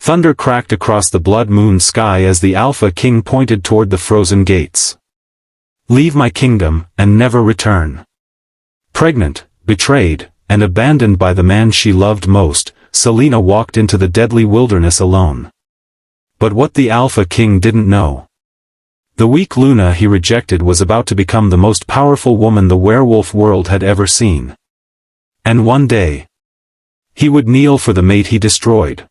Thunder cracked across the blood-moon sky as the Alpha King pointed toward the frozen gates. "Leave my kingdom, and never return." Pregnant, betrayed, and abandoned by the man she loved most, Selena walked into the deadly wilderness alone. But what the Alpha King didn't know. The weak Luna he rejected was about to become the most powerful woman the werewolf world had ever seen. And one day, he would kneel for the mate he destroyed.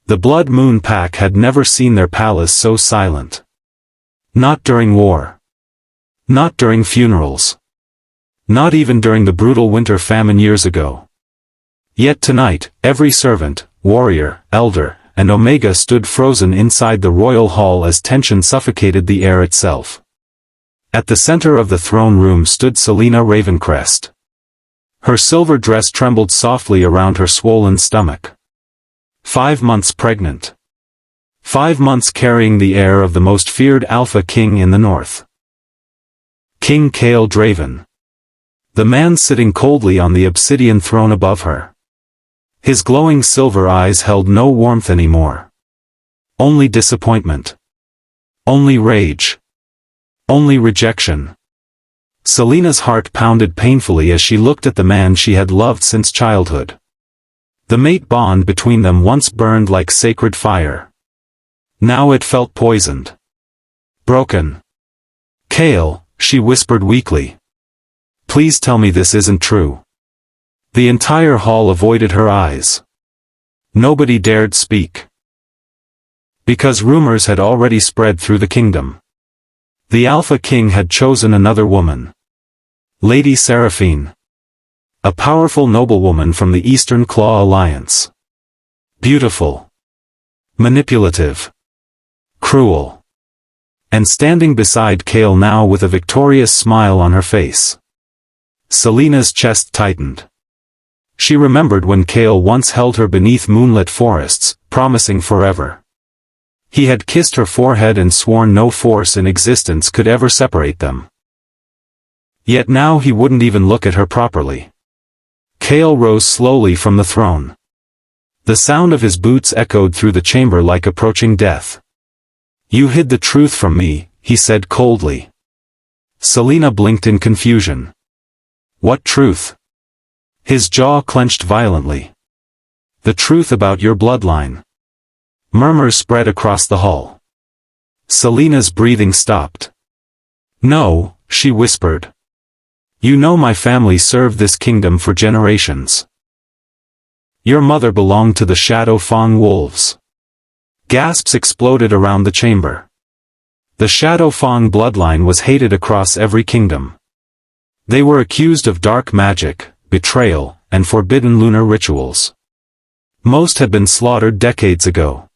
The Blood Moon Pack had never seen their palace so silent. Not during war. Not during funerals. Not even during the brutal winter famine years ago. Yet tonight, every servant, warrior, elder, and Omega stood frozen inside the royal hall as tension suffocated the air itself. At the center of the throne room stood Selena Ravencrest. Her silver dress trembled softly around her swollen stomach. 5 months pregnant. 5 months carrying the heir of the most feared Alpha King in the north. King Cale Draven. The man sitting coldly on the obsidian throne above her. His glowing silver eyes held no warmth anymore. Only disappointment. Only rage. Only rejection. Selena's heart pounded painfully as she looked at the man she had loved since childhood. The mate bond between them once burned like sacred fire. Now it felt poisoned. Broken. "Cale," she whispered weakly. "Please tell me this isn't true." The entire hall avoided her eyes. Nobody dared speak. Because rumors had already spread through the kingdom. The Alpha King had chosen another woman. Lady Seraphine. A powerful noblewoman from the Eastern Claw Alliance. Beautiful. Manipulative. Cruel. And standing beside Cale now with a victorious smile on her face. Selena's chest tightened. She remembered when Cale once held her beneath moonlit forests, promising forever. He had kissed her forehead and sworn no force in existence could ever separate them. Yet now he wouldn't even look at her properly. Cale rose slowly from the throne. The sound of his boots echoed through the chamber like approaching death. "You hid the truth from me," he said coldly. Selena blinked in confusion. "What truth?" His jaw clenched violently. "The truth about your bloodline." Murmurs spread across the hall. Selena's breathing stopped. "No," she whispered. "You know my family served this kingdom for generations. Your mother belonged to the Shadow Fang wolves." Gasps exploded around the chamber. The Shadow Fang bloodline was hated across every kingdom. They were accused of dark magic, betrayal, and forbidden lunar rituals. Most had been slaughtered decades ago.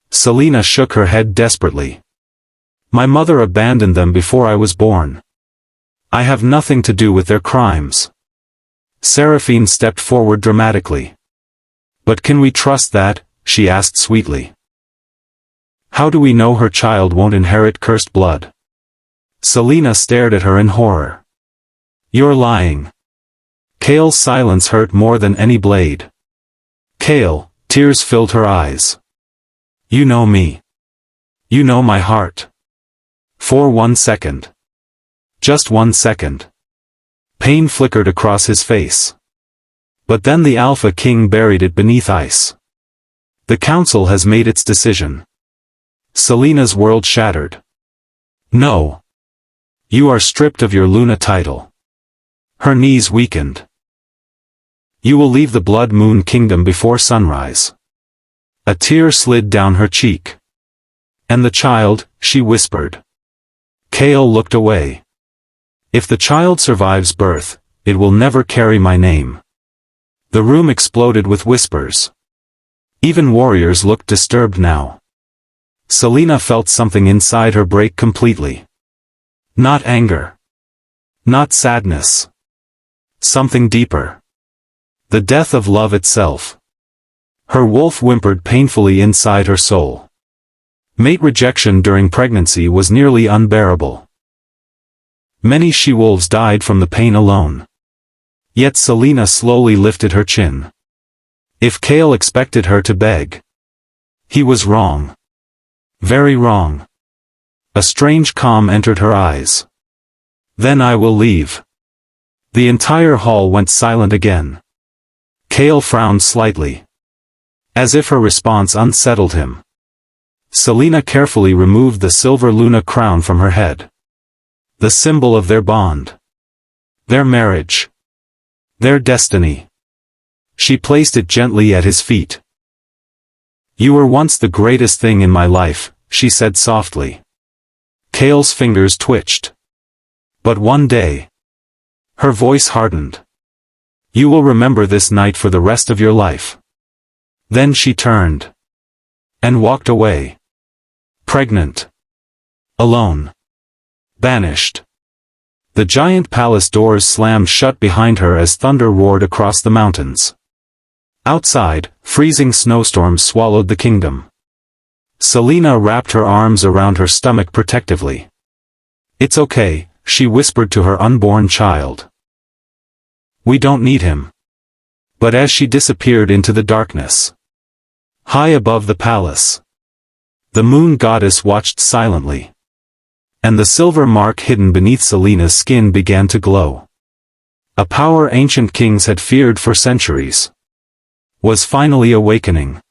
Selena shook her head desperately. "My mother abandoned them before I was born. I have nothing to do with their crimes." Seraphine stepped forward dramatically. "But can we trust that?" she asked sweetly. "How do we know her child won't inherit cursed blood?" Selena stared at her in horror. "You're lying." Cale's silence hurt more than any blade. "Cale," tears filled her eyes. "You know me. You know my heart." For 1 second. Just 1 second. Pain flickered across his face. But then the Alpha King buried it beneath ice. "The council has made its decision." Selena's world shattered. "No. You are stripped of your Luna title." Her knees weakened. "You will leave the Blood Moon Kingdom before sunrise." A tear slid down her cheek. "And the child," she whispered. Cale looked away. "If the child survives birth, it will never carry my name." The room exploded with whispers. Even warriors looked disturbed now. Selena felt something inside her break completely. Not anger. Not sadness. Something deeper. The death of love itself. Her wolf whimpered painfully inside her soul. Mate rejection during pregnancy was nearly unbearable. Many she-wolves died from the pain alone. Yet Selena slowly lifted her chin. If Kale expected her to beg, he was wrong. Very wrong. A strange calm entered her eyes. Then I will leave. The entire hall went silent again. Kale frowned slightly, as if her response unsettled him. Selena carefully removed the silver Luna crown from her head. The symbol of their bond. Their marriage. Their destiny. She placed it gently at his feet. You were once the greatest thing in my life, she said softly. Kale's fingers twitched. But one day. Her voice hardened. You will remember this night for the rest of your life. Then she turned. And walked away. Pregnant. Alone. Banished. The giant palace doors slammed shut behind her as thunder roared across the mountains. Outside, freezing snowstorms swallowed the kingdom. Selena wrapped her arms around her stomach protectively. It's okay, she whispered to her unborn child. We don't need him. But as she disappeared into the darkness, high above the palace, the moon goddess watched silently. And the silver mark hidden beneath Selena's skin began to glow. A power ancient kings had feared for centuries was finally awakening.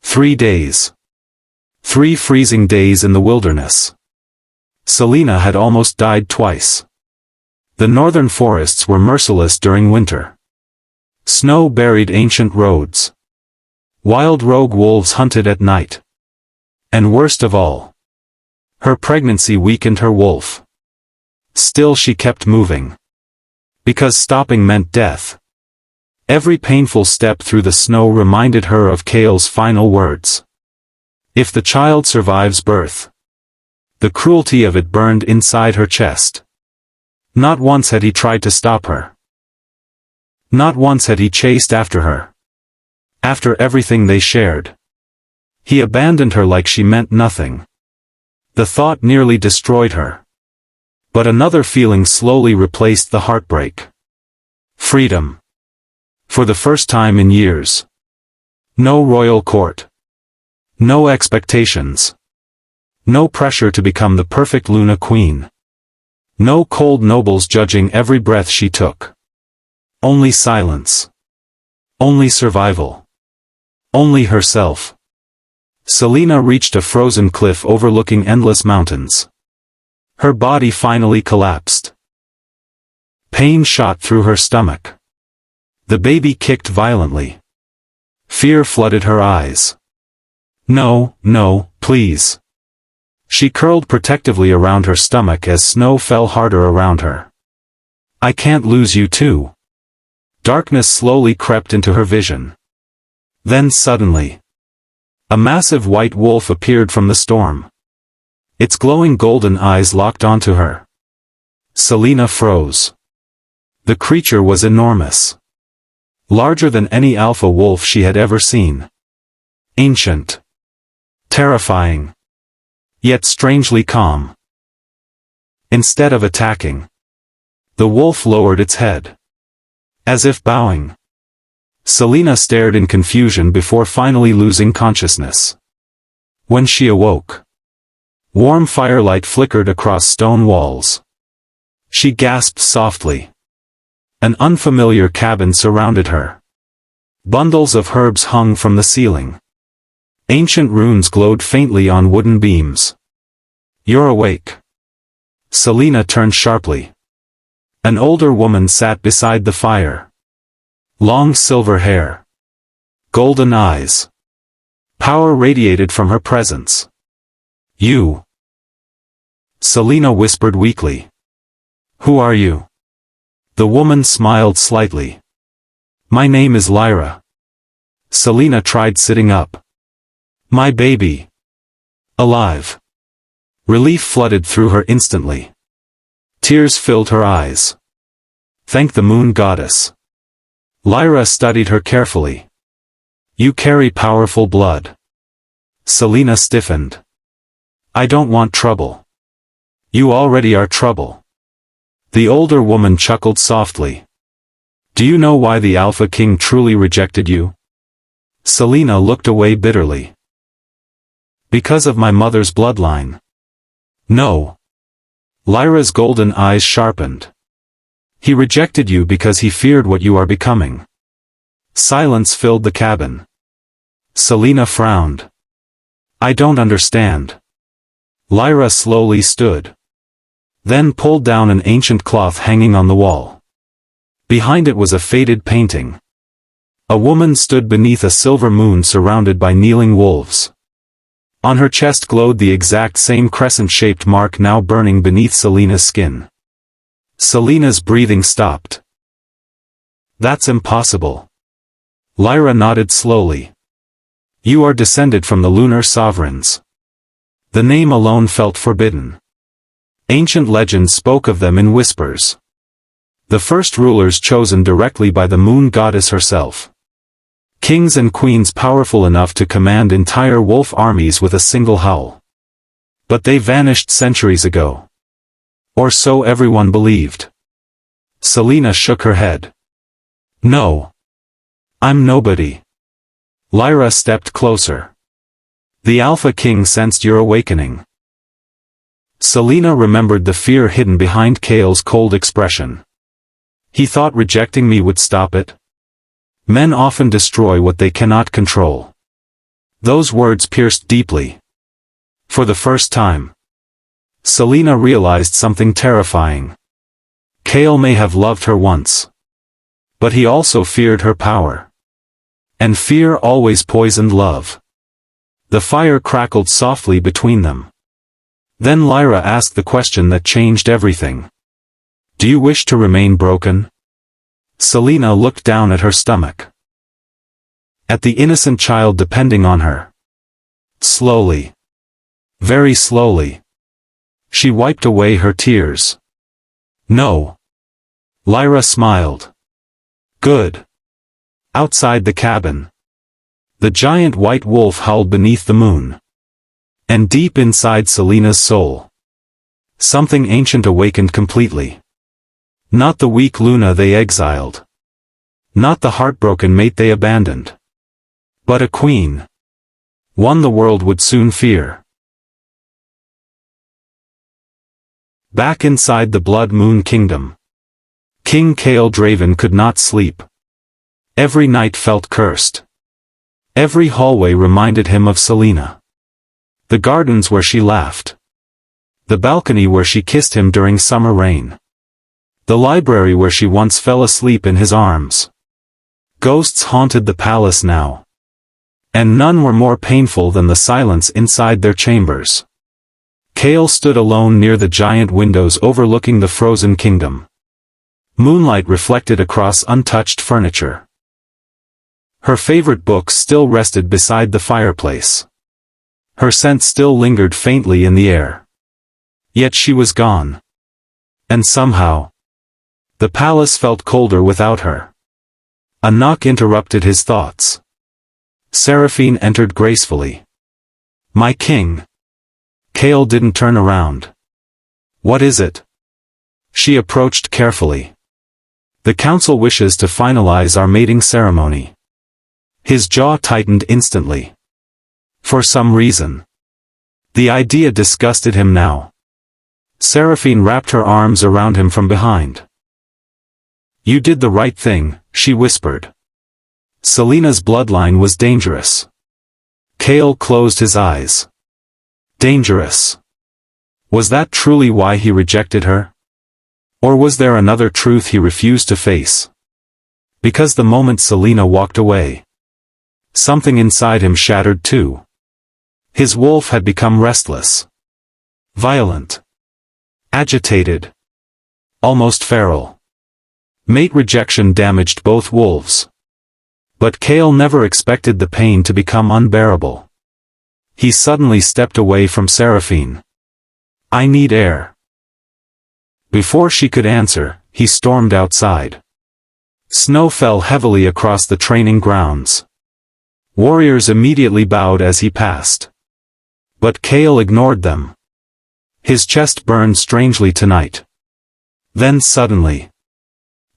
3 days. 3 freezing days in the wilderness. Selena had almost died twice. The northern forests were merciless during winter. Snow buried ancient roads. Wild rogue wolves hunted at night. And worst of all, her pregnancy weakened her wolf. Still she kept moving. Because stopping meant death. Every painful step through the snow reminded her of Kale's final words. If the child survives birth. The cruelty of it burned inside her chest. Not once had he tried to stop her. Not once had he chased after her. After everything they shared. He abandoned her like she meant nothing. The thought nearly destroyed her. But another feeling slowly replaced the heartbreak. Freedom. For the first time in years. No royal court. No expectations. No pressure to become the perfect Lunar Queen. No cold nobles judging every breath she took. Only silence. Only survival. Only herself. Selena reached a frozen cliff overlooking endless mountains. Her body finally collapsed. Pain shot through her stomach. The baby kicked violently. Fear flooded her eyes. No, no, please. She curled protectively around her stomach as snow fell harder around her. I can't lose you too. Darkness slowly crept into her vision. Then suddenly, a massive white wolf appeared from the storm. Its glowing golden eyes locked onto her. Selena froze. The creature was enormous. Larger than any alpha wolf she had ever seen. Ancient. Terrifying. Yet strangely calm. Instead of attacking, the wolf lowered its head. As if bowing. Selena stared in confusion before finally losing consciousness. When she awoke, warm firelight flickered across stone walls. She gasped softly. An unfamiliar cabin surrounded her. Bundles of herbs hung from the ceiling. Ancient runes glowed faintly on wooden beams. You're awake. Selena turned sharply. An older woman sat beside the fire. Long silver hair. Golden eyes. Power radiated from her presence. You. Selena whispered weakly. Who are you? The woman smiled slightly. My name is Lyra. Selena tried sitting up. My baby. Alive. Relief flooded through her instantly. Tears filled her eyes. Thank the moon goddess. Lyra studied her carefully. You carry powerful blood. Selena stiffened. I don't want trouble. You already are trouble. The older woman chuckled softly. Do you know why the Alpha King truly rejected you? Selena looked away bitterly. Because of my mother's bloodline. No. Lyra's golden eyes sharpened. He rejected you because he feared what you are becoming. Silence filled the cabin. Selena frowned. I don't understand. Lyra slowly stood. Then pulled down an ancient cloth hanging on the wall. Behind it was a faded painting. A woman stood beneath a silver moon surrounded by kneeling wolves. On her chest glowed the exact same crescent-shaped mark now burning beneath Selena's skin. Selena's breathing stopped. That's impossible. Lyra nodded slowly. You are descended from the lunar sovereigns. The name alone felt forbidden. Ancient legends spoke of them in whispers. The first rulers chosen directly by the moon goddess herself. Kings and queens powerful enough to command entire wolf armies with a single howl. But they vanished centuries ago. Or so everyone believed. Selena shook her head. No. I'm nobody. Lyra stepped closer. The Alpha King sensed your awakening. Selena remembered the fear hidden behind Kale's cold expression. He thought rejecting me would stop it. Men often destroy what they cannot control. Those words pierced deeply. For the first time, Selena realized something terrifying. Kale may have loved her once. But he also feared her power. And fear always poisoned love. The fire crackled softly between them. Then Lyra asked the question that changed everything. Do you wish to remain broken? Selena looked down at her stomach. At the innocent child depending on her. Slowly. Very slowly. She wiped away her tears. No. Lyra smiled. Good. Outside the cabin. The giant white wolf howled beneath the moon. And deep inside Selena's soul, something ancient awakened completely. Not the weak Luna they exiled. Not the heartbroken mate they abandoned. But a queen. One the world would soon fear. Back inside the Blood Moon Kingdom. King Kale Draven could not sleep. Every night felt cursed. Every hallway reminded him of Selena. The gardens where she laughed. The balcony where she kissed him during summer rain. The library where she once fell asleep in his arms. Ghosts haunted the palace now. And none were more painful than the silence inside their chambers. Kale stood alone near the giant windows overlooking the frozen kingdom. Moonlight reflected across untouched furniture. Her favorite books still rested beside the fireplace. Her scent still lingered faintly in the air. Yet she was gone. And somehow, the palace felt colder without her. A knock interrupted his thoughts. Seraphine entered gracefully. My king. Kale didn't turn around. What is it? She approached carefully. The council wishes to finalize our mating ceremony. His jaw tightened instantly. For some reason. The idea disgusted him now. Seraphine wrapped her arms around him from behind. You did the right thing, she whispered. Selena's bloodline was dangerous. Kale closed his eyes. Dangerous. Was that truly why he rejected her? Or was there another truth he refused to face? Because the moment Selena walked away, something inside him shattered too. His wolf had become restless. Violent. Agitated. Almost feral. Mate rejection damaged both wolves. But Kale never expected the pain to become unbearable. He suddenly stepped away from Seraphine. I need air. Before she could answer, he stormed outside. Snow fell heavily across the training grounds. Warriors immediately bowed as he passed. But Kale ignored them. His chest burned strangely tonight. Then suddenly,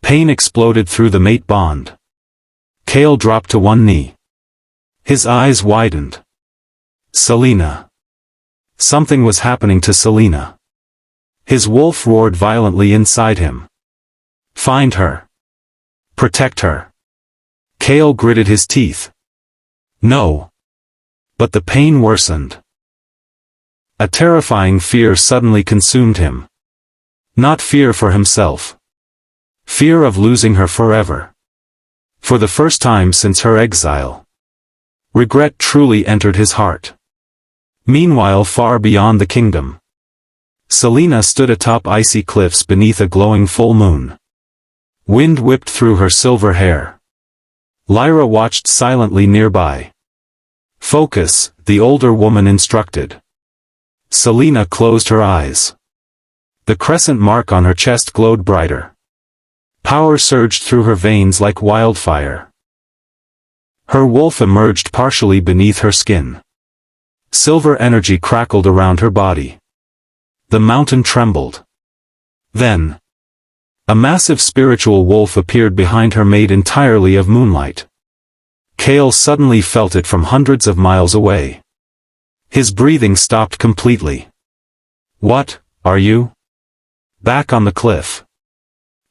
Pain exploded through the mate bond. Kale dropped to one knee. His eyes widened. Selena. Something was happening to Selena. His wolf roared violently inside him. Find her. Protect her. Kale gritted his teeth. No. But the pain worsened. A terrifying fear suddenly consumed him. Not fear for himself. Fear of losing her forever. For the first time since her exile. Regret truly entered his heart. Meanwhile, far beyond the kingdom, Selena stood atop icy cliffs beneath a glowing full moon. Wind whipped through her silver hair. Lyra watched silently nearby. Focus, the older woman instructed. Selena closed her eyes. The crescent mark on her chest glowed brighter. Power surged through her veins like wildfire. Her wolf emerged partially beneath her skin. Silver energy crackled around her body. The mountain trembled. Then, a massive spiritual wolf appeared behind her, made entirely of moonlight. Kale suddenly felt it from hundreds of miles away. His breathing stopped completely. What, are you? Back on the cliff.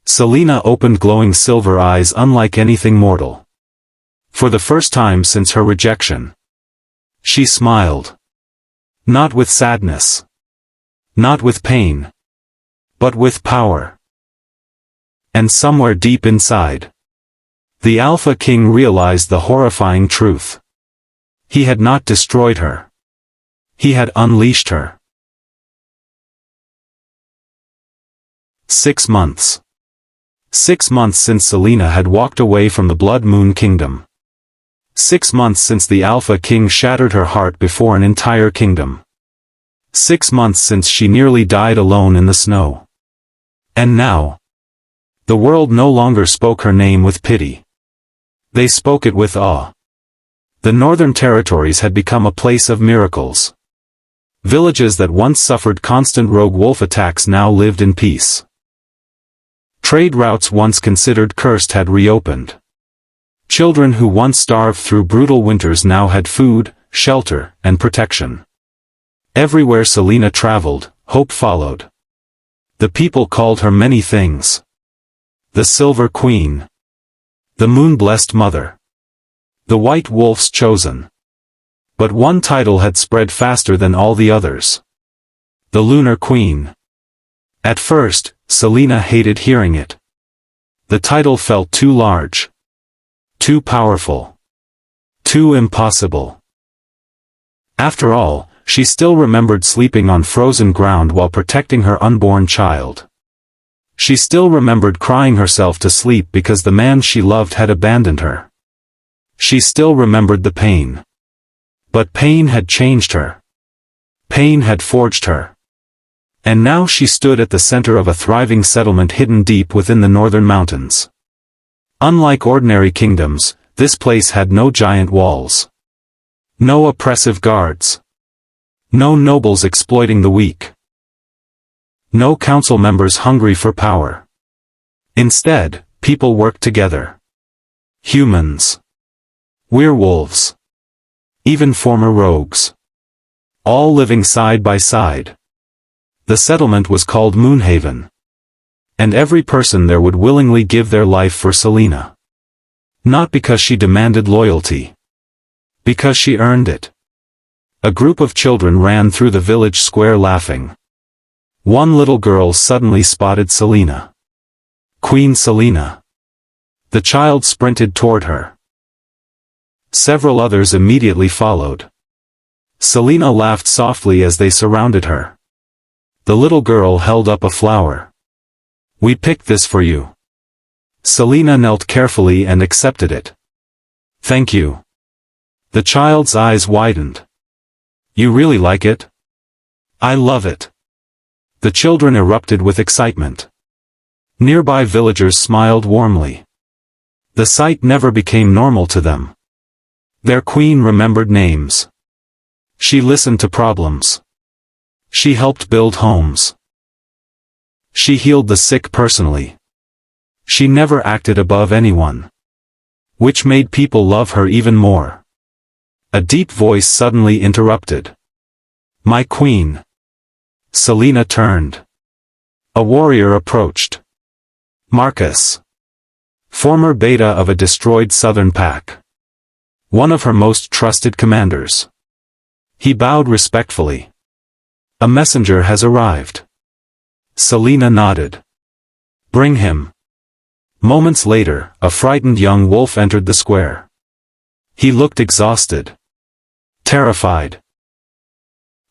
Selena opened glowing silver eyes unlike anything mortal. For the first time since her rejection, she smiled. Not with sadness. Not with pain. But with power. And somewhere deep inside, the Alpha King realized the horrifying truth. He had not destroyed her. He had unleashed her. 6 months. 6 months since Selena had walked away from the Blood Moon Kingdom. 6 months since the Alpha King shattered her heart before an entire kingdom. 6 months since she nearly died alone in the snow. And now, the world no longer spoke her name with pity. They spoke it with awe. The Northern Territories had become a place of miracles. Villages that once suffered constant rogue wolf attacks now lived in peace. Trade routes once considered cursed had reopened. Children who once starved through brutal winters now had food, shelter, and protection. Everywhere Selena traveled, hope followed. The people called her many things. The Silver Queen. The Moon-Blessed Mother. The White Wolf's Chosen. But one title had spread faster than all the others. The Lunar Queen. At first, Selena hated hearing it. The title felt too large. Too powerful. Too impossible. After all, she still remembered sleeping on frozen ground while protecting her unborn child. She still remembered crying herself to sleep because the man she loved had abandoned her. She still remembered the pain. But pain had changed her. Pain had forged her. And now she stood at the center of a thriving settlement hidden deep within the northern mountains. Unlike ordinary kingdoms, this place had no giant walls. No oppressive guards. No nobles exploiting the weak. No council members hungry for power. Instead, people worked together. Humans. Werewolves. Even former rogues. All living side by side. The settlement was called Moonhaven. And every person there would willingly give their life for Selena. Not because she demanded loyalty. Because she earned it. A group of children ran through the village square laughing. One little girl suddenly spotted Selena. Queen Selena. The child sprinted toward her. Several others immediately followed. Selena laughed softly as they surrounded her. The little girl held up a flower. We picked this for you. Selena knelt carefully and accepted it. Thank you. The child's eyes widened. You really like it? I love it. The children erupted with excitement. Nearby villagers smiled warmly. The sight never became normal to them. Their queen remembered names. She listened to problems. She helped build homes. She healed the sick personally. She never acted above anyone, which made people love her even more. A deep voice suddenly interrupted. "My queen." Selena turned. A warrior approached. Marcus. Former beta of a destroyed southern pack. One of her most trusted commanders. He bowed respectfully. "A messenger has arrived." Selena nodded. "Bring him." Moments later, a frightened young wolf entered the square. He looked exhausted, terrified,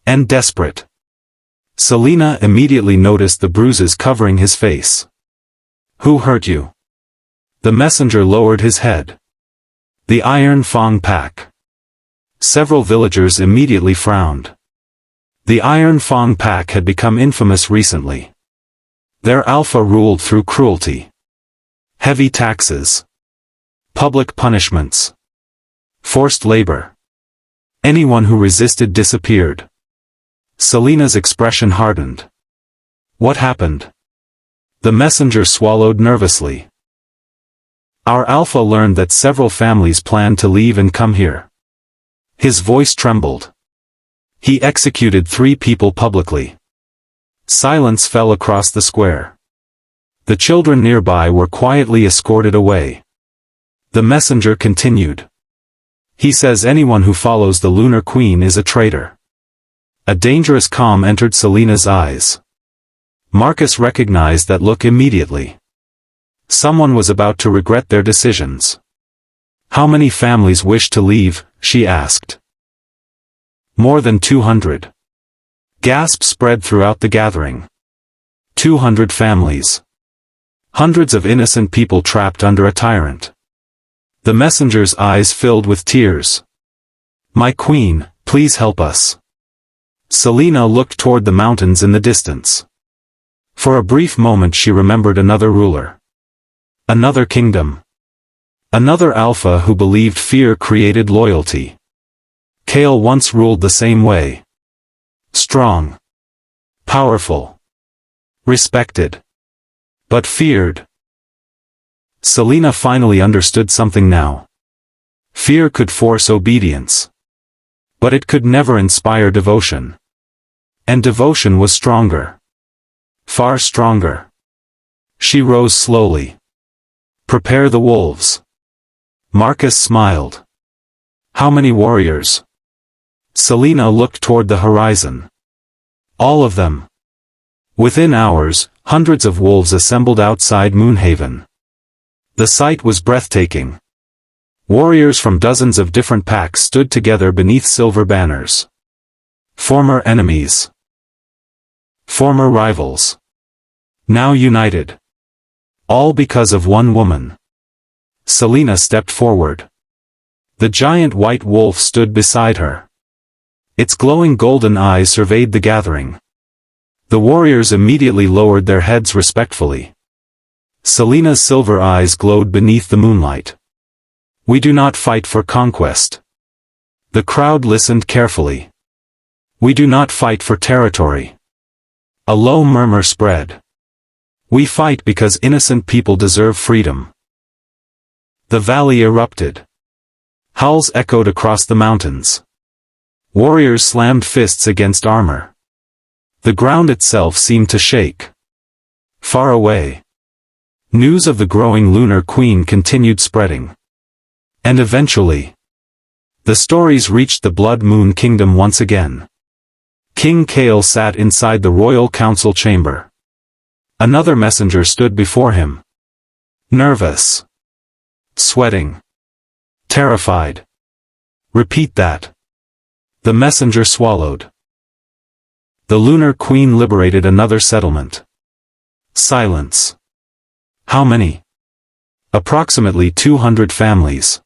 and desperate. Selena immediately noticed the bruises covering his face. "Who hurt you?" The messenger lowered his head. "The Iron Fang Pack." Several villagers immediately frowned. The Iron Fang Pack had become infamous recently. Their alpha ruled through cruelty, heavy taxes, public punishments, forced labor. Anyone who resisted disappeared. Selena's expression hardened. "What happened?" The messenger swallowed nervously. "Our alpha learned that several families planned to leave and come here." His voice trembled. "He executed 3 people publicly." Silence fell across the square. The children nearby were quietly escorted away. The messenger continued. "He says anyone who follows the Lunar Queen is a traitor." A dangerous calm entered Selena's eyes. Marcus recognized that look immediately. Someone was about to regret their decisions. "How many families wish to leave?" she asked. "More than 200. Gasps spread throughout the gathering. 200 families. Hundreds of innocent people trapped under a tyrant. The messenger's eyes filled with tears. "My queen, please help us." Selena looked toward the mountains in the distance. For a brief moment she remembered another ruler. Another kingdom. Another alpha who believed fear created loyalty. Kale once ruled the same way. Strong. Powerful. Respected. But feared. Selena finally understood something now. Fear could force obedience. But it could never inspire devotion. And devotion was stronger. Far stronger. She rose slowly. "Prepare the wolves." Marcus smiled. "How many warriors?" Selena looked toward the horizon. "All of them." Within hours, hundreds of wolves assembled outside Moonhaven. The sight was breathtaking. Warriors from dozens of different packs stood together beneath silver banners. Former enemies. Former rivals. Now united. All because of one woman. Selena stepped forward. The giant white wolf stood beside her. Its glowing golden eyes surveyed the gathering. The warriors immediately lowered their heads respectfully. Selena's silver eyes glowed beneath the moonlight. "We do not fight for conquest." The crowd listened carefully. "We do not fight for territory." A low murmur spread. "We fight because innocent people deserve freedom." The valley erupted. Howls echoed across the mountains. Warriors slammed fists against armor. The ground itself seemed to shake. Far away, news of the growing Lunar Queen continued spreading. And eventually, the stories reached the Blood Moon Kingdom once again. King Kale sat inside the royal council chamber. Another messenger stood before him. Nervous. Sweating. Terrified. "Repeat that." The messenger swallowed. "The Lunar Queen liberated another settlement." Silence. "How many?" "Approximately 200 families."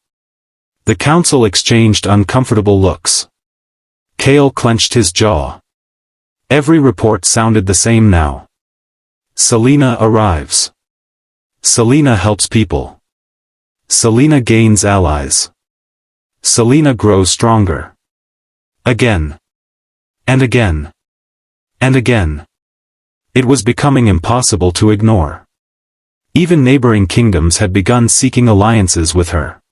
The council exchanged uncomfortable looks. Kale clenched his jaw. Every report sounded the same now. Selena arrives. Selena helps people. Selena gains allies. Selena grows stronger. Again. And again. And again. It was becoming impossible to ignore. Even neighboring kingdoms had begun seeking alliances with her.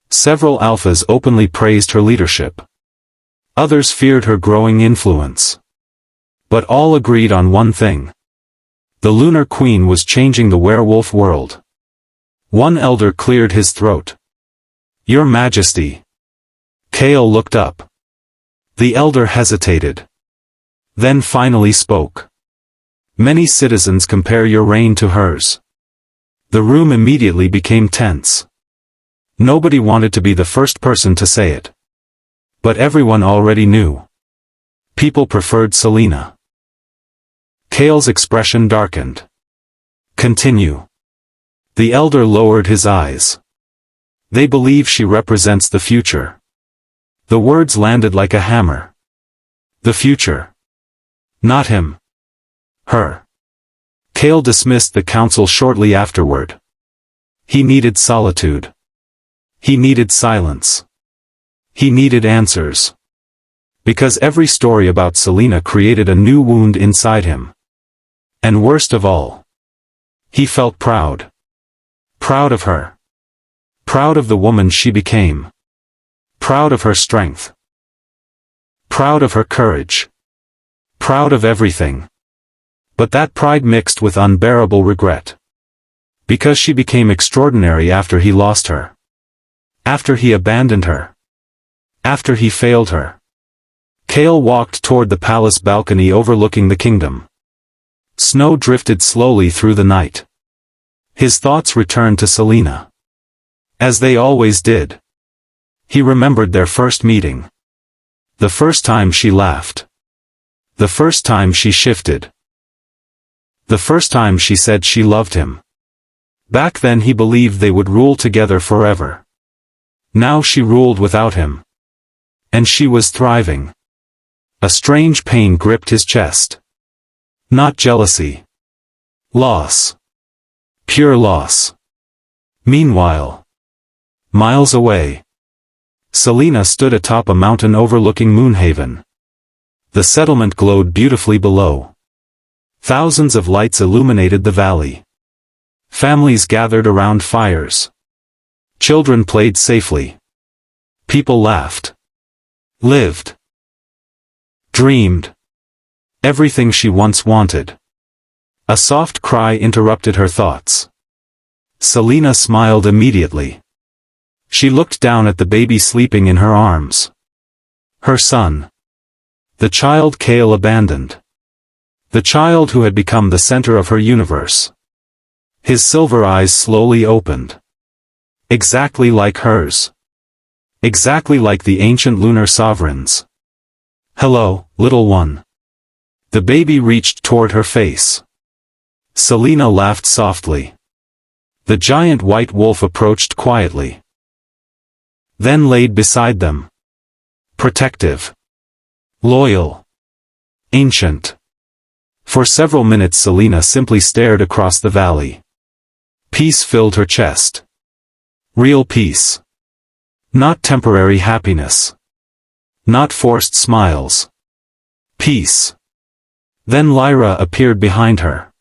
Several alphas openly praised her leadership. Others feared her growing influence. But all agreed on one thing. The Lunar Queen was changing the werewolf world. One elder cleared his throat. "Your Majesty." Kale looked up. The elder hesitated. Then finally spoke. "Many citizens compare your reign to hers." The room immediately became tense. Nobody wanted to be the first person to say it. But everyone already knew. People preferred Selena. Kale's expression darkened. "Continue." The elder lowered his eyes. "They believe she represents the future." The words landed like a hammer. The future. Not him. Her. Kale dismissed the council shortly afterward. He needed solitude. He needed silence. He needed answers. Because every story about Selena created a new wound inside him. And worst of all, he felt proud. Proud of her. Proud of the woman she became. Proud of her strength. Proud of her courage. Proud of everything. But that pride mixed with unbearable regret. Because she became extraordinary after he lost her. After he abandoned her. After he failed her. Kale walked toward the palace balcony overlooking the kingdom. Snow drifted slowly through the night. His thoughts returned to Selena. As they always did. He remembered their first meeting. The first time she laughed. The first time she shifted. The first time she said she loved him. Back then he believed they would rule together forever. Now she ruled without him. And she was thriving. A strange pain gripped his chest. Not jealousy. Loss. Pure loss. Meanwhile. Miles away. Selena stood atop a mountain overlooking Moonhaven. The settlement glowed beautifully below. Thousands of lights illuminated the valley. Families gathered around fires. Children played safely. People laughed. Lived. Dreamed. Everything she once wanted. A soft cry interrupted her thoughts. Selena smiled immediately. She looked down at the baby sleeping in her arms. Her son. The child Kale abandoned. The child who had become the center of her universe. His silver eyes slowly opened. Exactly like hers. Exactly like the ancient lunar sovereigns. "Hello, little one." The baby reached toward her face. Selena laughed softly. The giant white wolf approached quietly. Then laid beside them. Protective. Loyal. Ancient. For several minutes Selena simply stared across the valley. Peace filled her chest. Real peace. Not temporary happiness. Not forced smiles. Peace. Then Lyra appeared behind her.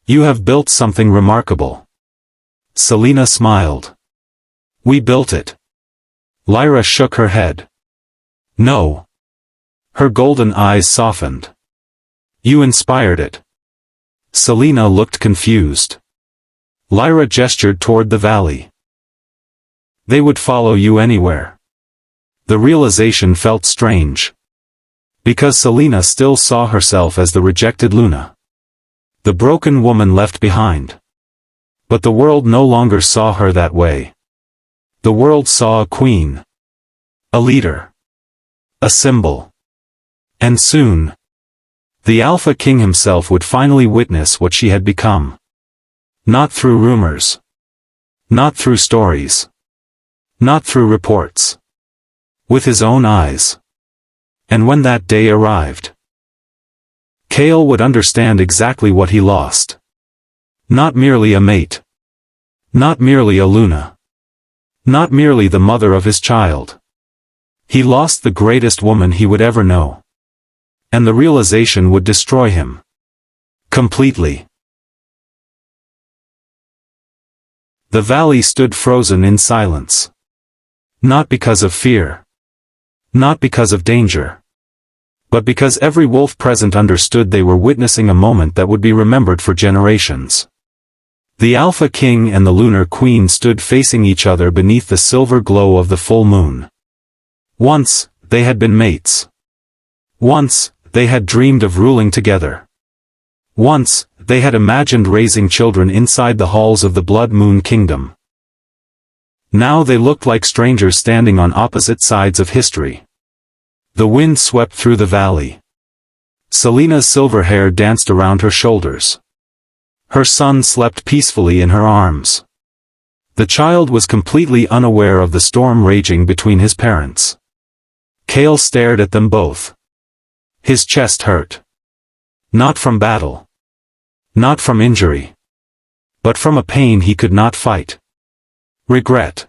"You have built something remarkable." Selena smiled. "We built it." Lyra shook her head. "No." Her golden eyes softened. "You inspired it." Selena looked confused. Lyra gestured toward the valley. "They would follow you anywhere." The realization felt strange. Because Selena still saw herself as the rejected Luna. The broken woman left behind. But the world no longer saw her that way. The world saw a queen. A leader. A symbol. And soon, the Alpha King himself would finally witness what she had become. Not through rumors. Not through stories. Not through reports. With his own eyes. And when that day arrived, Kale would understand exactly what he lost. Not merely a mate. Not merely a Luna. Not merely the mother of his child. He lost the greatest woman he would ever know. And the realization would destroy him. Completely. The valley stood frozen in silence. Not because of fear. Not because of danger. But because every wolf present understood they were witnessing a moment that would be remembered for generations. The Alpha King and the Lunar Queen stood facing each other beneath the silver glow of the full moon. Once, they had been mates. Once, they had dreamed of ruling together. Once, they had imagined raising children inside the halls of the Blood Moon Kingdom. Now they looked like strangers standing on opposite sides of history. The wind swept through the valley. Selena's silver hair danced around her shoulders. Her son slept peacefully in her arms. The child was completely unaware of the storm raging between his parents. Kale stared at them both. His chest hurt. Not from battle. Not from injury. But from a pain he could not fight. Regret.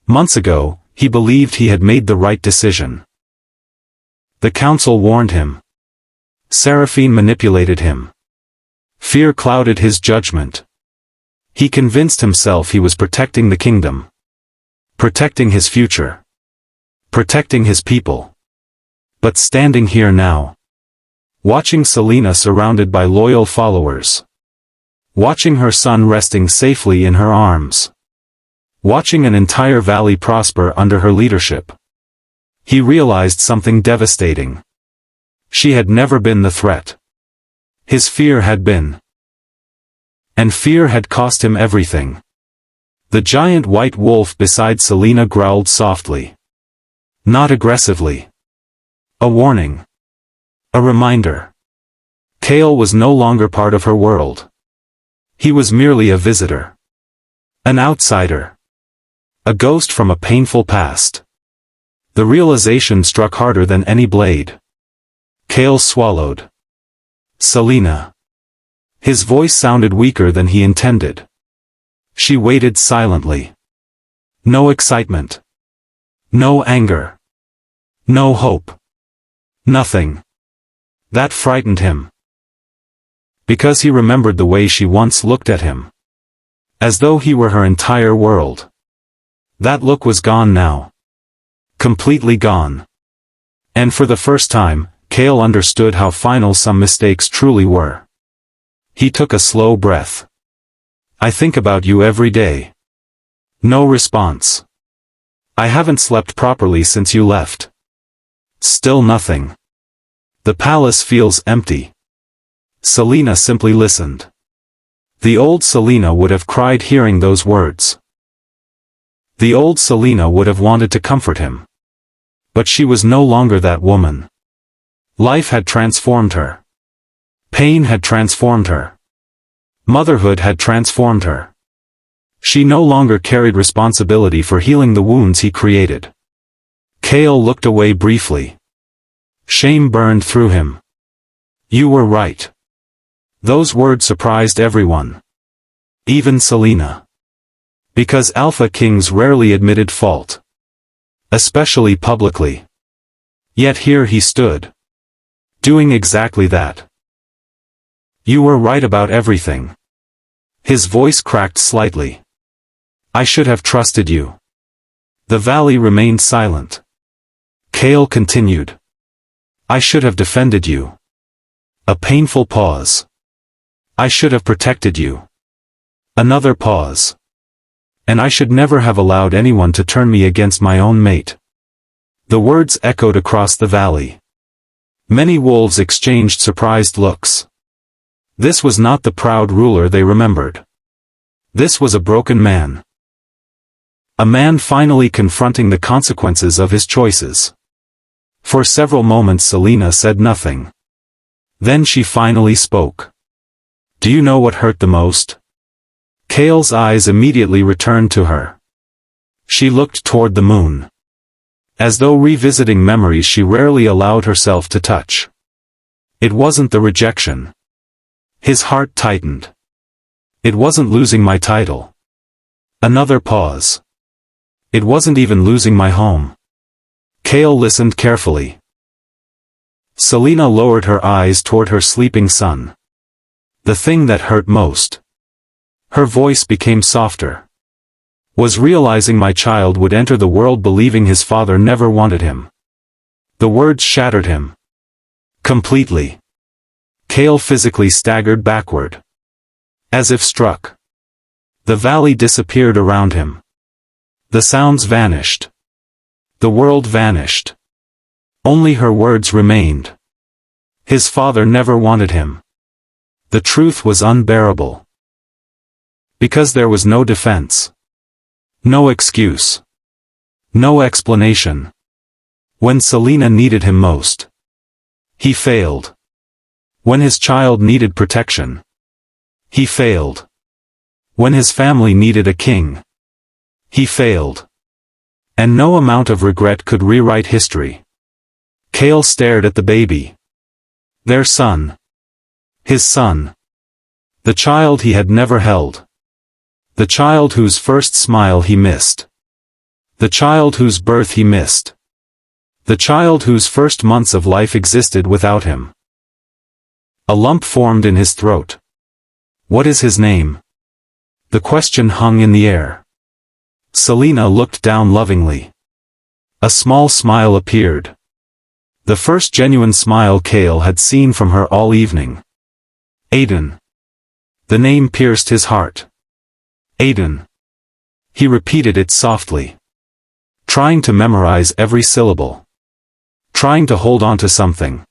Months ago, he believed he had made the right decision. The council warned him. Seraphine manipulated him. Fear clouded his judgment. He convinced himself he was protecting the kingdom. Protecting his future. Protecting his people. But standing here now. Watching Selena surrounded by loyal followers. Watching her son resting safely in her arms. Watching an entire valley prosper under her leadership. He realized something devastating. She had never been the threat. His fear had been. And fear had cost him everything. The giant white wolf beside Selena growled softly. Not aggressively. A warning. A reminder. Kale was no longer part of her world. He was merely a visitor. An outsider. A ghost from a painful past. The realization struck harder than any blade. Kale swallowed. Selena. His voice sounded weaker than he intended. She waited silently. No excitement. No anger. No hope. Nothing. That frightened him. Because he remembered the way she once looked at him. As though he were her entire world. That look was gone now. Completely gone. And for the first time, Kale understood how final some mistakes truly were. He took a slow breath. I think about you every day. No response. I haven't slept properly since you left. Still nothing. The palace feels empty. Selena simply listened. The old Selena would have cried hearing those words. The old Selena would have wanted to comfort him. But she was no longer that woman. Life had transformed her. Pain had transformed her. Motherhood had transformed her. She no longer carried responsibility for healing the wounds he created. Kale looked away briefly. Shame burned through him. You were right. Those words surprised everyone. Even Selena. Because Alpha Kings rarely admitted fault. Especially publicly. Yet here he stood. Doing exactly that. You were right about everything. His voice cracked slightly. I should have trusted you. The valley remained silent. Kale continued. I should have defended you. A painful pause. I should have protected you. Another pause. And I should never have allowed anyone to turn me against my own mate. The words echoed across the valley. Many wolves exchanged surprised looks. This was not the proud ruler they remembered. This was a broken man. A man finally confronting the consequences of his choices. For several moments Selena said nothing. Then she finally spoke. Do you know what hurt the most? Kale's eyes immediately returned to her. She looked toward the moon. As though revisiting memories she rarely allowed herself to touch. It wasn't the rejection. His heart tightened. It wasn't losing my title. Another pause. It wasn't even losing my home. Kale listened carefully. Selena lowered her eyes toward her sleeping son. The thing that hurt most. Her voice became softer. Was realizing my child would enter the world believing his father never wanted him. The words shattered him. Completely. Cale physically staggered backward. As if struck. The valley disappeared around him. The sounds vanished. The world vanished. Only her words remained. His father never wanted him. The truth was unbearable. Because there was no defense. No excuse. No explanation. When Selena needed him most. He failed. When his child needed protection. He failed. When his family needed a king. He failed. And no amount of regret could rewrite history. Cale stared at the baby. Their son. His son. The child he had never held. The child whose first smile he missed. The child whose birth he missed. The child whose first months of life existed without him. A lump formed in his throat. What is his name? The question hung in the air. Selena looked down lovingly. A small smile appeared. The first genuine smile Cale had seen from her all evening. Aiden. The name pierced his heart. Aiden. He repeated it softly. Trying to memorize every syllable. Trying to hold on to something.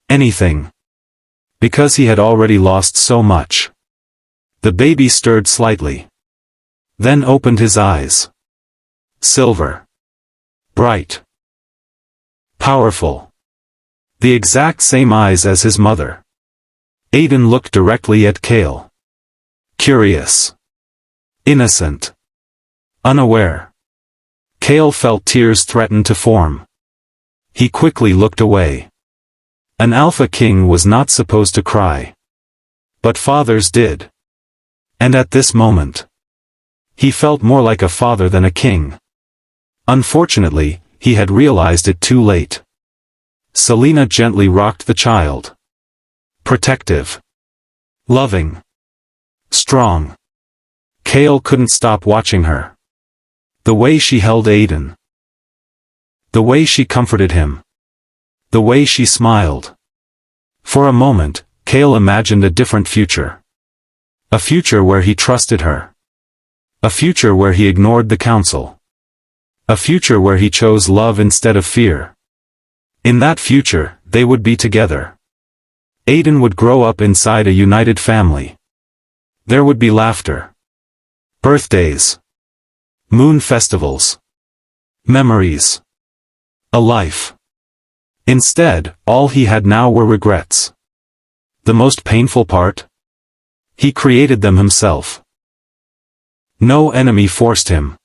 Anything. Because he had already lost so much. The baby stirred slightly. Then opened his eyes. Silver. Bright. Powerful. The exact same eyes as his mother. Aiden looked directly at Cale. Curious. Innocent. Unaware. Cale felt tears threaten to form. He quickly looked away. An alpha king was not supposed to cry. But fathers did. And at this moment, he felt more like a father than a king. Unfortunately, he had realized it too late. Selena gently rocked the child. Protective. Loving. Strong. Cale couldn't stop watching her. The way she held Aiden. The way she comforted him. The way she smiled. For a moment, Cale imagined a different future. A future where he trusted her. A future where he ignored the counsel. A future where he chose love instead of fear. In that future, they would be together. Aiden would grow up inside a united family. There would be laughter. Birthdays. Moon festivals. Memories. A life. Instead, all he had now were regrets. The most painful part? He created them himself. No enemy forced him.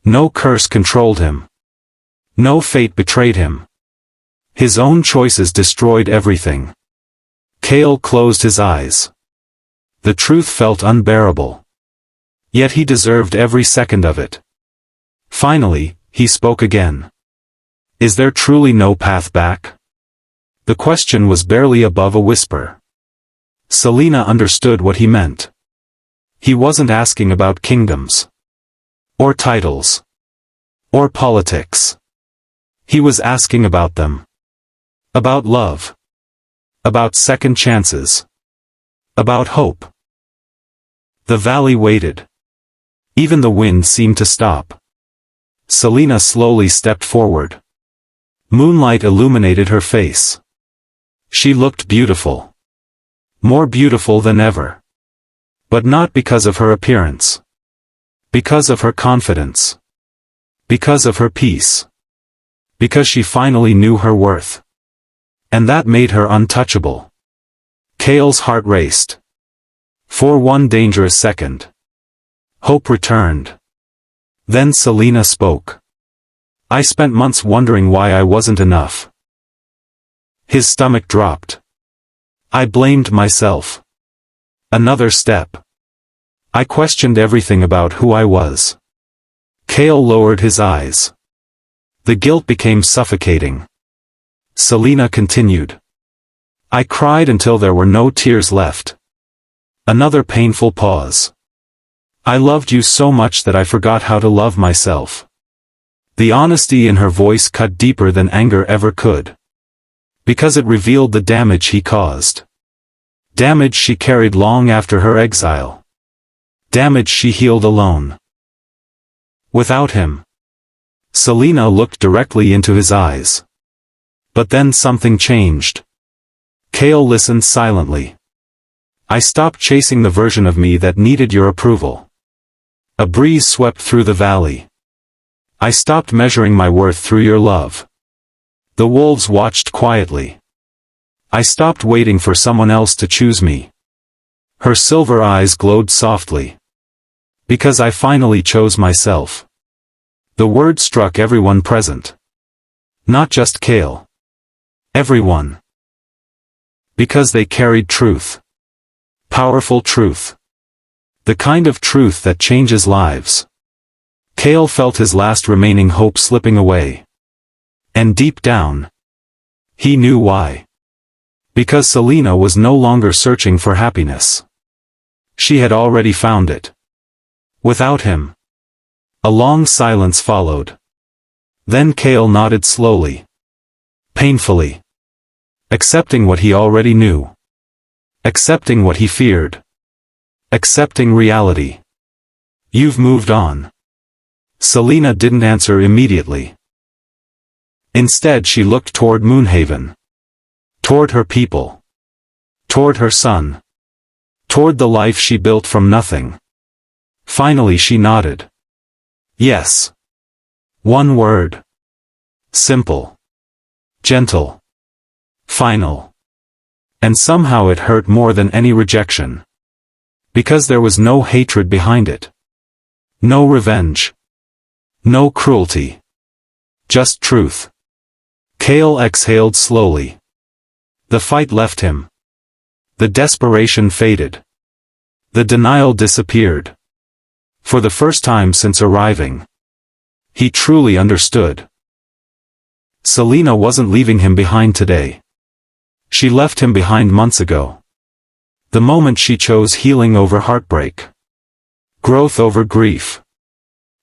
No curse controlled him. No fate betrayed him. His own choices destroyed everything. Cale closed his eyes. The truth felt unbearable. Yet he deserved every second of it. Finally, he spoke again. Is there truly no path back? The question was barely above a whisper. Selena understood what he meant. He wasn't asking about kingdoms. Or titles. Or politics. He was asking about them. About love. About second chances. About hope. The valley waited. Even the wind seemed to stop. Selena slowly stepped forward. Moonlight illuminated her face. She looked beautiful. More beautiful than ever. But not because of her appearance. Because of her confidence. Because of her peace. Because she finally knew her worth. And that made her untouchable. Cale's heart raced. For one dangerous second. Hope returned. Then Selena spoke. I spent months wondering why I wasn't enough. His stomach dropped. I blamed myself. Another step. I questioned everything about who I was. Cale lowered his eyes. The guilt became suffocating. Selena continued. I cried until there were no tears left. Another painful pause. I loved you so much that I forgot how to love myself. The honesty in her voice cut deeper than anger ever could. Because it revealed the damage he caused. Damage she carried long after her exile. Damage she healed alone. Without him. Selena looked directly into his eyes. But then something changed. Cale listened silently. I stopped chasing the version of me that needed your approval. A breeze swept through the valley. I stopped measuring my worth through your love. The wolves watched quietly. I stopped waiting for someone else to choose me. Her silver eyes glowed softly. Because I finally chose myself. The word struck everyone present. Not just Cale. Everyone. Because they carried truth. Powerful truth. The kind of truth that changes lives. Cale felt his last remaining hope slipping away. And deep down, he knew why. Because Selena was no longer searching for happiness. She had already found it. Without him. A long silence followed. Then Cale nodded slowly. Painfully. Accepting what he already knew. Accepting what he feared. Accepting reality. You've moved on. Selena didn't answer immediately. Instead she looked toward Moonhaven. Toward her people. Toward her son. Toward the life she built from nothing. Finally she nodded. Yes. One word. Simple. Gentle. Final. And somehow it hurt more than any rejection. Because there was no hatred behind it. No revenge. No cruelty. Just truth. Cale exhaled slowly. The fight left him. The desperation faded. The denial disappeared. For the first time since arriving. He truly understood. Selena wasn't leaving him behind today. She left him behind months ago. The moment she chose healing over heartbreak. Growth over grief.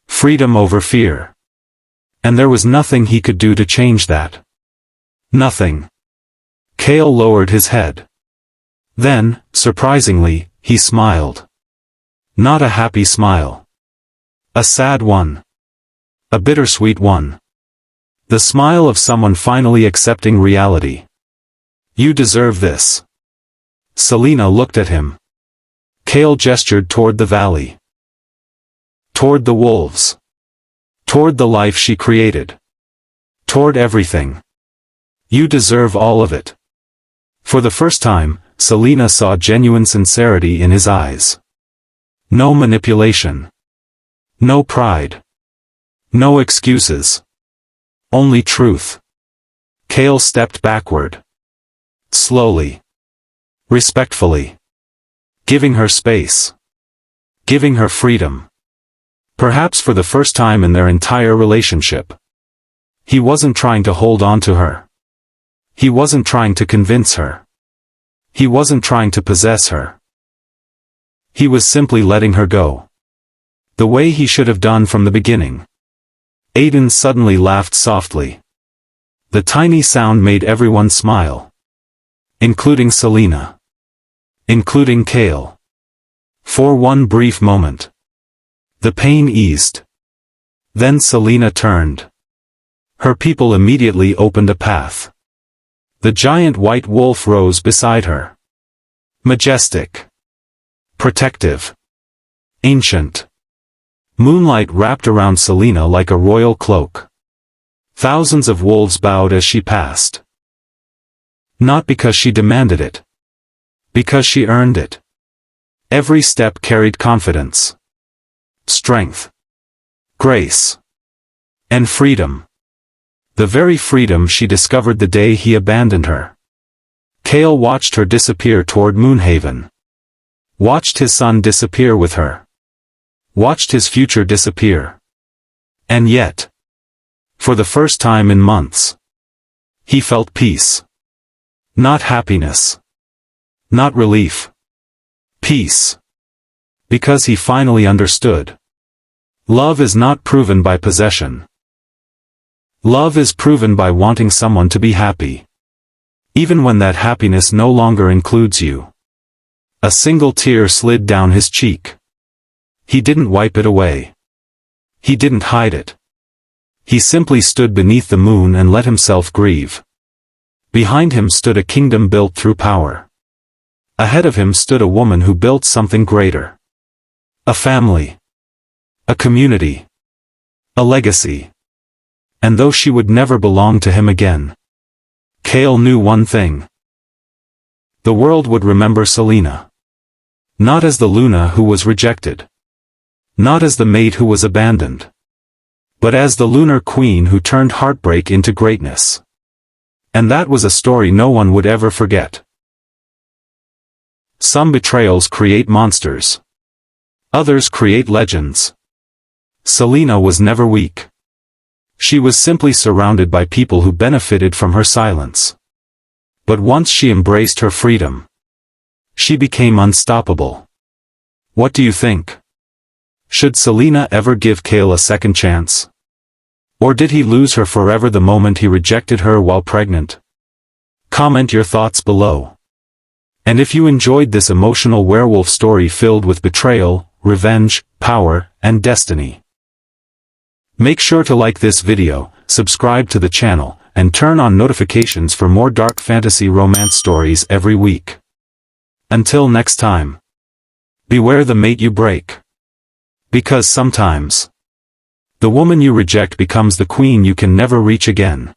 Freedom over fear. And there was nothing he could do to change that. Nothing. Cale lowered his head. Then, surprisingly, he smiled. Not a happy smile. A sad one. A bittersweet one. The smile of someone finally accepting reality. You deserve this. Selena looked at him. Cale gestured toward the valley. Toward the wolves. Toward the life she created. Toward everything. You deserve all of it. For the first time, Selena saw genuine sincerity in his eyes. No manipulation. No pride. No excuses. Only truth. Cale stepped backward. Slowly. Respectfully. Giving her space. Giving her freedom. Perhaps for the first time in their entire relationship. He wasn't trying to hold on to her. He wasn't trying to convince her. He wasn't trying to possess her. He was simply letting her go. The way he should have done from the beginning. Aiden suddenly laughed softly. The tiny sound made everyone smile. Including Selena. Including Cale. For one brief moment. The pain eased. Then Selena turned. Her people immediately opened a path. The giant white wolf rose beside her. Majestic. Protective. Ancient. Moonlight wrapped around Selena like a royal cloak. Thousands of wolves bowed as she passed. Not because she demanded it. Because she earned it. Every step carried confidence. Strength. Grace. And freedom. The very freedom she discovered the day he abandoned her. Cale watched her disappear toward Moonhaven. Watched his son disappear with her. Watched his future disappear. And yet, for the first time in months, he felt peace. Not happiness. Not relief. Peace. Because he finally understood. Love is not proven by possession. Love is proven by wanting someone to be happy. Even when that happiness no longer includes you. A single tear slid down his cheek. He didn't wipe it away. He didn't hide it. He simply stood beneath the moon and let himself grieve. Behind him stood a kingdom built through power. Ahead of him stood a woman who built something greater. A family. A community. A legacy. And though she would never belong to him again, Cale knew one thing. The world would remember Selena. Not as the Luna who was rejected. Not as the mate who was abandoned. But as the Lunar Queen who turned heartbreak into greatness. And that was a story no one would ever forget. Some betrayals create monsters. Others create legends. Selena was never weak. She was simply surrounded by people who benefited from her silence. But once she embraced her freedom, she became unstoppable. What do you think? Should Selena ever give Cale a second chance? Or did he lose her forever the moment he rejected her while pregnant? Comment your thoughts below. And if you enjoyed this emotional werewolf story filled with betrayal, revenge, power, and destiny, make sure to like this video, subscribe to the channel, and turn on notifications for more dark fantasy romance stories every week. Until next time, beware the mate you break. Because sometimes, the woman you reject becomes the queen you can never reach again.